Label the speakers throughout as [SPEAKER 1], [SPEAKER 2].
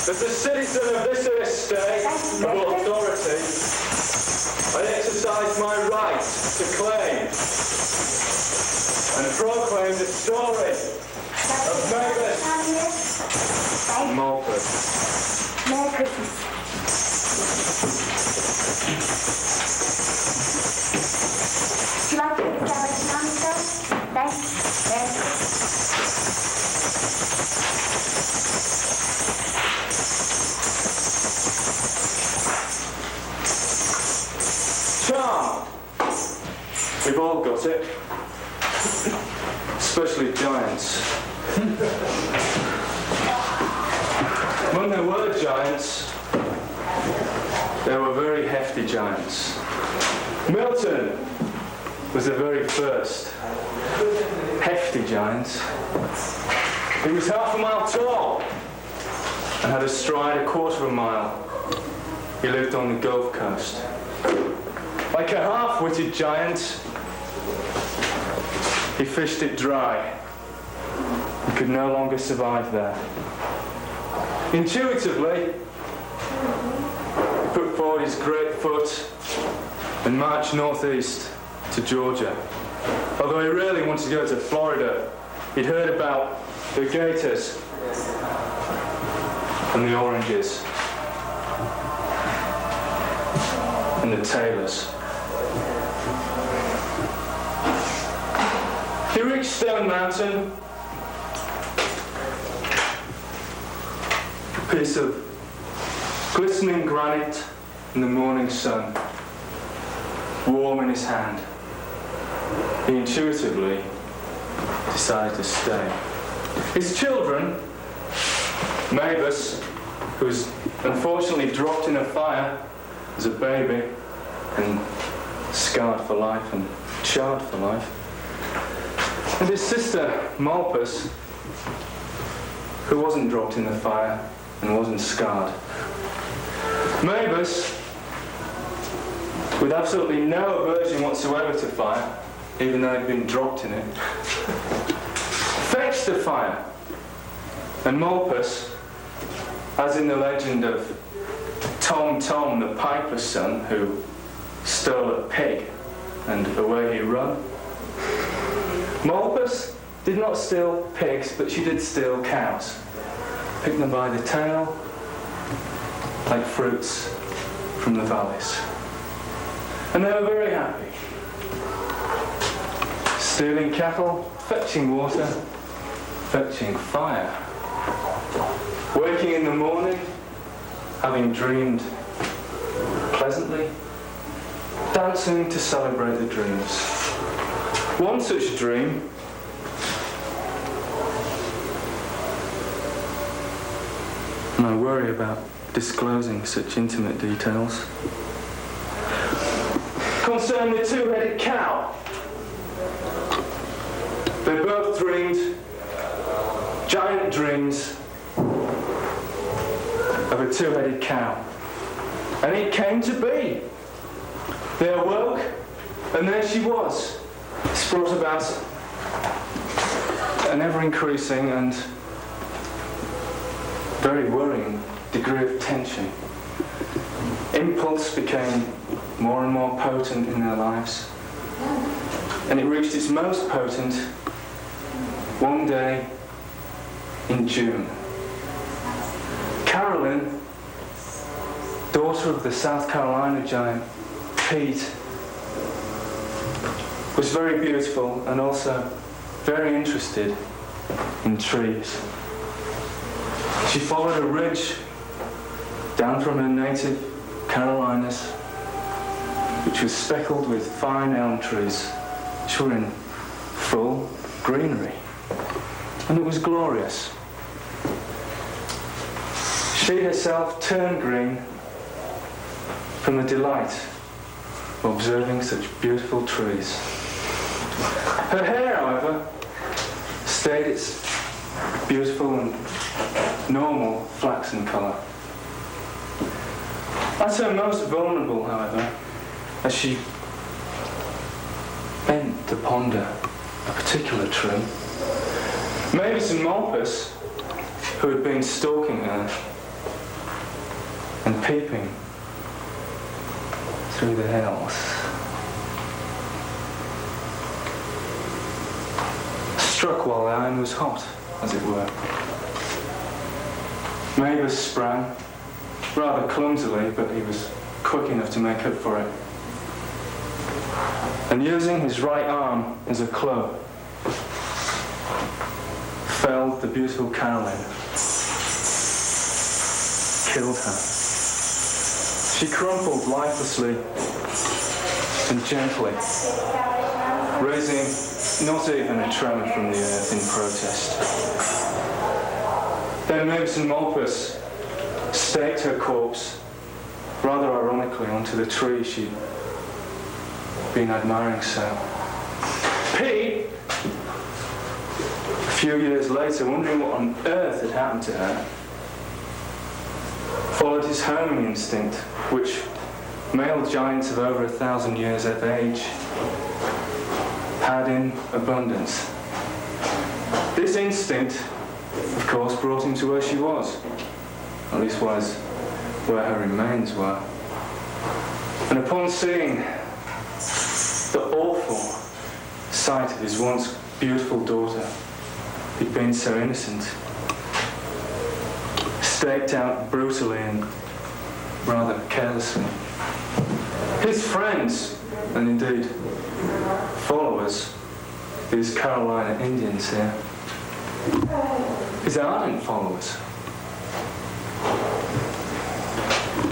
[SPEAKER 1] As a citizen of this estate of authority, I exercise my right to claim and proclaim the story of Mabus and Molphus.
[SPEAKER 2] Merry Christmas. Do you like to get started now, Mr. Thanks. Merry Christmas.
[SPEAKER 1] Charm! We've all got it. Especially giants. When there were giants, they were very hefty giants. Milton was the very first hefty giant. He was half a mile tall and had a stride a quarter of a mile. He lived on the Gulf Coast. Like a half-witted giant, he fished it dry. He could no longer survive there. Intuitively, he put forward his great foot and marched northeast to Georgia. Although he really wanted to go to Florida, he'd heard about the gators and the oranges and the tailors. He reached Stone Mountain, a piece of glistening granite in the morning sun, warm in his hand. He intuitively decided to stay. His children, Mabus, who was unfortunately dropped in a fire as a baby and scarred for life and charred for life, and his sister, Molphus, who wasn't dropped in the fire and wasn't scarred. Mabus, with absolutely no aversion whatsoever to fire, even though he'd been dropped in it, fetched the fire. And Molphus, as in the legend of Tom Tom, the piper's son, who stole a pig and away he run, Molphus did not steal pigs, but she did steal cows. Picked them by the tail, like fruits from the valleys. And they were very happy. Stealing cattle, fetching water, fetching fire. Waking in the morning, having dreamed pleasantly, dancing to celebrate the dreams. One such dream and I worry about disclosing such intimate details, concerned the two-headed cow. They both dreamed giant dreams of a two-headed cow. And it came to be. They awoke, and there she was. This brought about an ever-increasing and very worrying degree of tension. Impulse became more and more potent in their lives, and it reached its most potent one day in June. Carolyn, daughter of the South Carolina giant Pete, was very beautiful and also very interested in trees. She followed a ridge down from her native Carolinas, which was speckled with fine elm trees, which were in full greenery. And it was glorious. She herself turned green from the delight of observing such beautiful trees. Her hair, however, stayed its beautiful and normal flaxen colour. At her most vulnerable, however, as she bent to ponder a particular tree, Mabus and Molphus, who had been stalking her, and peeping through the hills. Struck while the iron was hot, as it were. Mabus sprang, rather clumsily, but he was quick enough to make up for it. And using his right arm as a club, felled the beautiful Caroline, killed her. She crumpled lifelessly and gently, raising not even a tremor from the earth in protest. Then Mabus and Molphus staked her corpse, rather ironically, onto the tree she'd been admiring so. Pete, a few years later, wondering what on earth had happened to her, followed his homing instinct, which male giants of over 1,000 years of age had in abundance. This instinct, of course, brought him to where she was, at least was where her remains were. And upon seeing the awful sight of his once beautiful daughter, he'd been so innocent, staked out brutally and rather carelessly. His friends, and indeed followers, these Carolina Indians here, his ardent followers,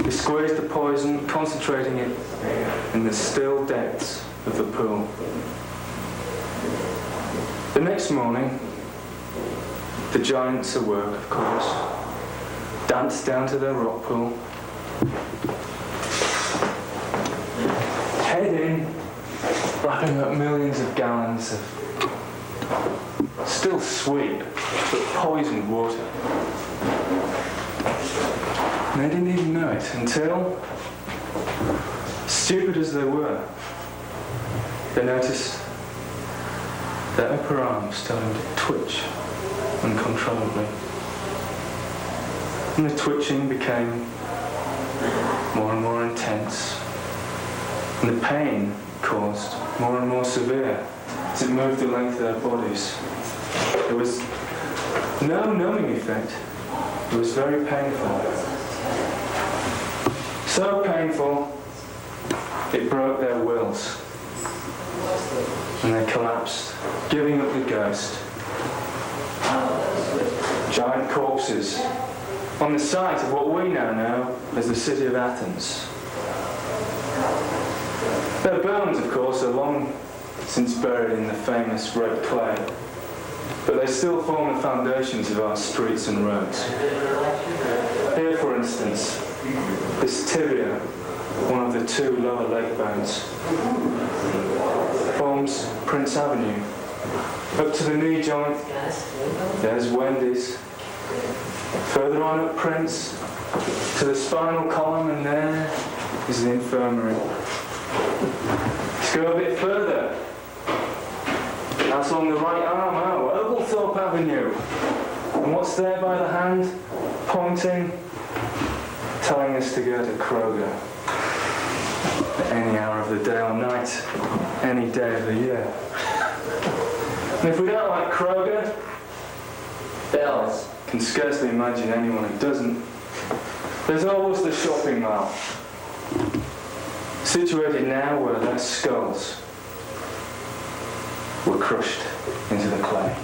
[SPEAKER 1] he squeezed the poison, concentrating it in the still depths of the pool. The next morning, the giants awoke, of course, danced down to their rock pool, head in, lapping up millions of gallons of still sweet but poisoned water. And they didn't even know it until, stupid as they were, they noticed their upper arms starting to twitch uncontrollably. And the twitching became more and more intense, and the pain caused more and more severe as it moved the length of their bodies. There was no numbing effect. It was very painful. So painful, it broke their wills, and they collapsed, giving up the ghost. Giant corpses on the site of what we now know as the city of Athens. Their bones, of course, are long since buried in the famous red clay, but they still form the foundations of our streets and roads. Here, for instance, this tibia, one of the two lower leg bones, forms Prince Avenue. Up to the knee joint, there's Wendy's. Further on up Prince, to the spinal column, and there is the infirmary. Let's go a bit further. That's on the right arm, Oglethorpe Avenue. And what's there by the hand, pointing, telling us to go to Kroger. At any hour of the day or night, any day of the year. And if we don't like Kroger, Bells can scarcely imagine anyone who doesn't. There's always the shopping mall, situated now where their skulls were crushed into the clay.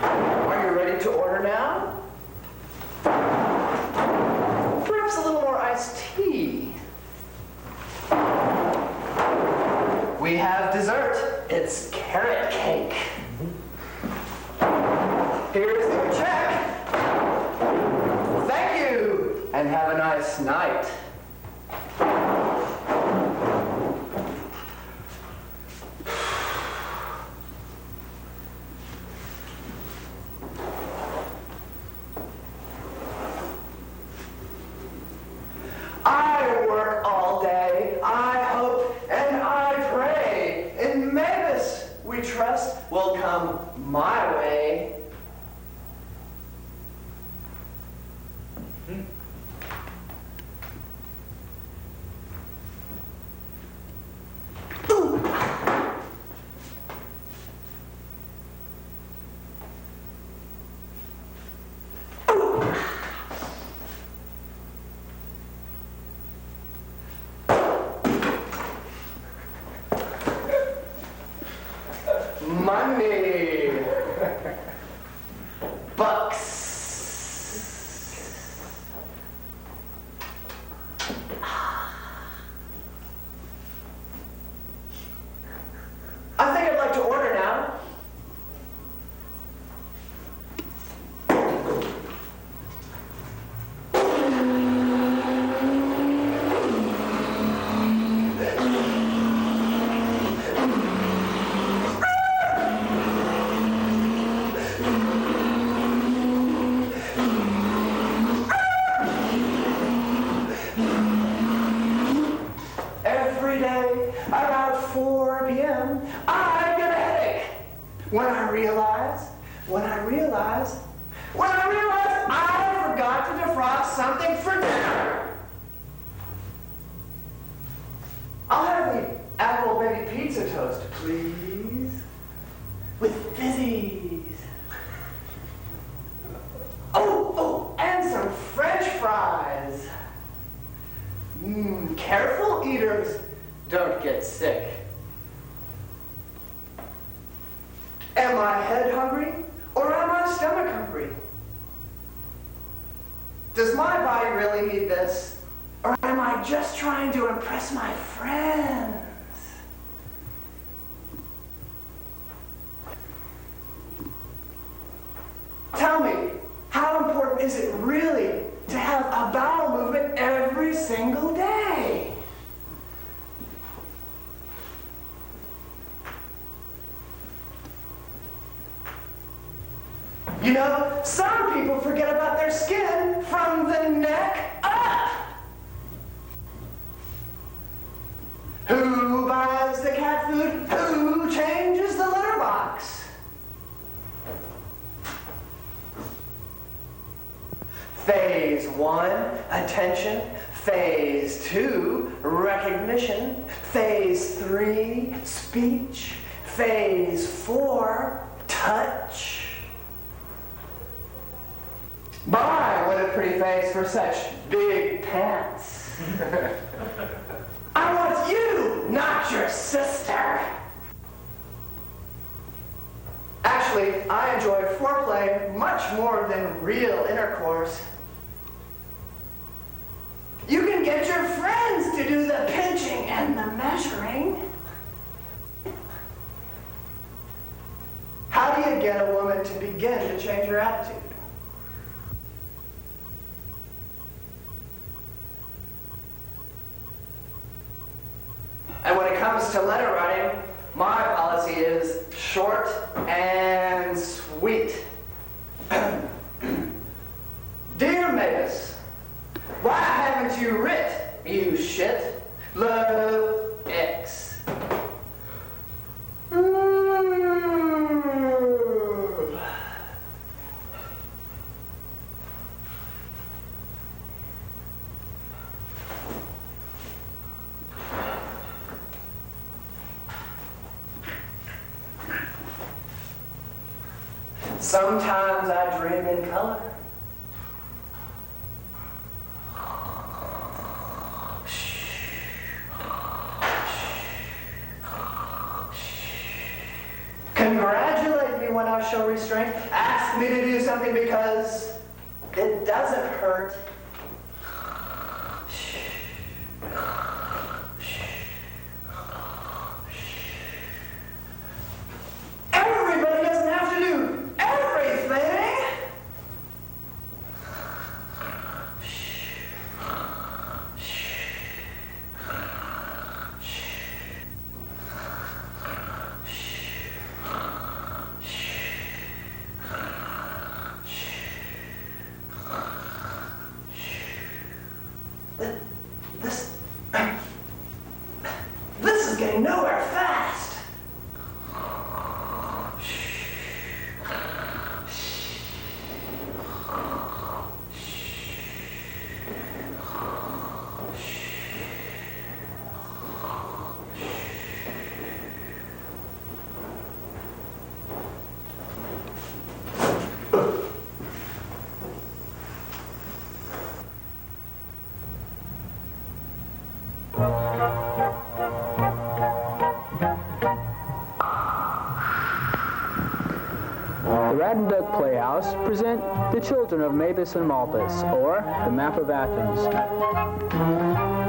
[SPEAKER 3] Are you ready to order now? Perhaps a little more iced tea. We have dessert. It's carrot cake. Here's the check. Thank you, and have a nice night. I work all day. I hope and I pray. In Mabus, we trust will come my way. Money. Bucks. I think I'd like to order now. Every day around 4 p.m. I get a headache. When I realize I forgot to defrost something for dinner. I'll have the apple baby pizza toast, please. With fizzies. Oh, and some French fries. Careful eaters don't get sick. Am I head hungry or am I stomach hungry? Does my body really need this? Or am I just trying to impress my friends? Tell me, how important is it really to have a bowel movement every single day? You know, some people forget about their skin from the neck up. Who buys the cat food? Who changes the litter box? Phase 1, attention. Phase 2, recognition. Phase 3, speech. Phase 4, touch. My, what a pretty face for such big pants. I want you, not your sister. Actually, I enjoy foreplay much more than real intercourse. You can get your friends to do the pinching and the measuring. How do you get a woman to begin to change her attitude? And when it comes to letter writing, my policy is short and sweet. Dear Mabus, why haven't you writ, you shit? Love X. Sometimes I dream in color. something because it doesn't hurt. Everybody doesn't have to do everything. This is getting nowhere fast.
[SPEAKER 4] The Rat and Duck Playhouse present The Children of Mabus and Molphus, or The Map of Athens.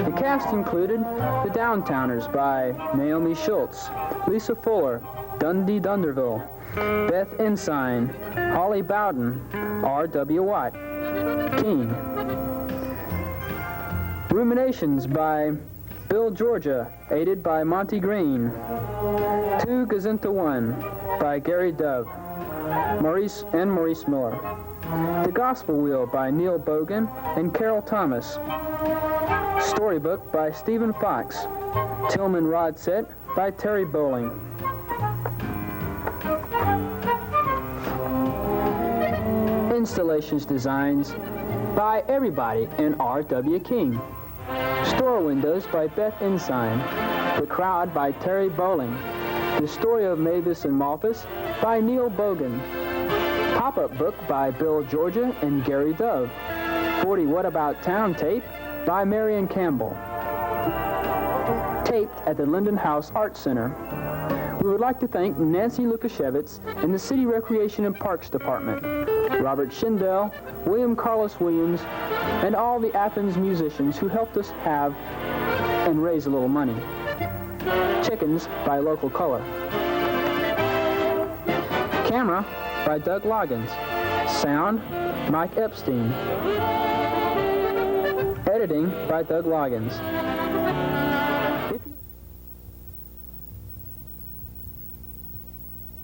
[SPEAKER 4] The cast included The Downtowners by Naomi Schultz, Lisa Fuller, Dundee Dunderville, Beth Ensign, Holly Bowden, R.W. Watt, King. Ruminations by Bill Georgia, aided by Monty Green. 2 Gazinta 1 by Gary Dove, Maurice Miller. The Gospel Wheel by Neil Bogan and Carol Thomas. Storybook by Stephen Fox. Tillman Rod Set by Terry Bowling. Installations designs by everybody and R.W. King. Store windows by Beth Ensign. The Crowd by Terry Bowling. The Story of Mabus and Molphus by Neil Bogan. Pop-up book by Bill Georgia and Gary Dove. 40 What About Town tape by Marion Campbell. Taped at the Lyndon House Art Center. We would like to thank Nancy Lukashevitz and the City Recreation and Parks Department, Robert Schindel, William Carlos Williams, and all the Athens musicians who helped us have and raise a little money. Chickens by Local Color. Camera by Doug Loggins. Sound, Mike Epstein. Editing by Doug Loggins.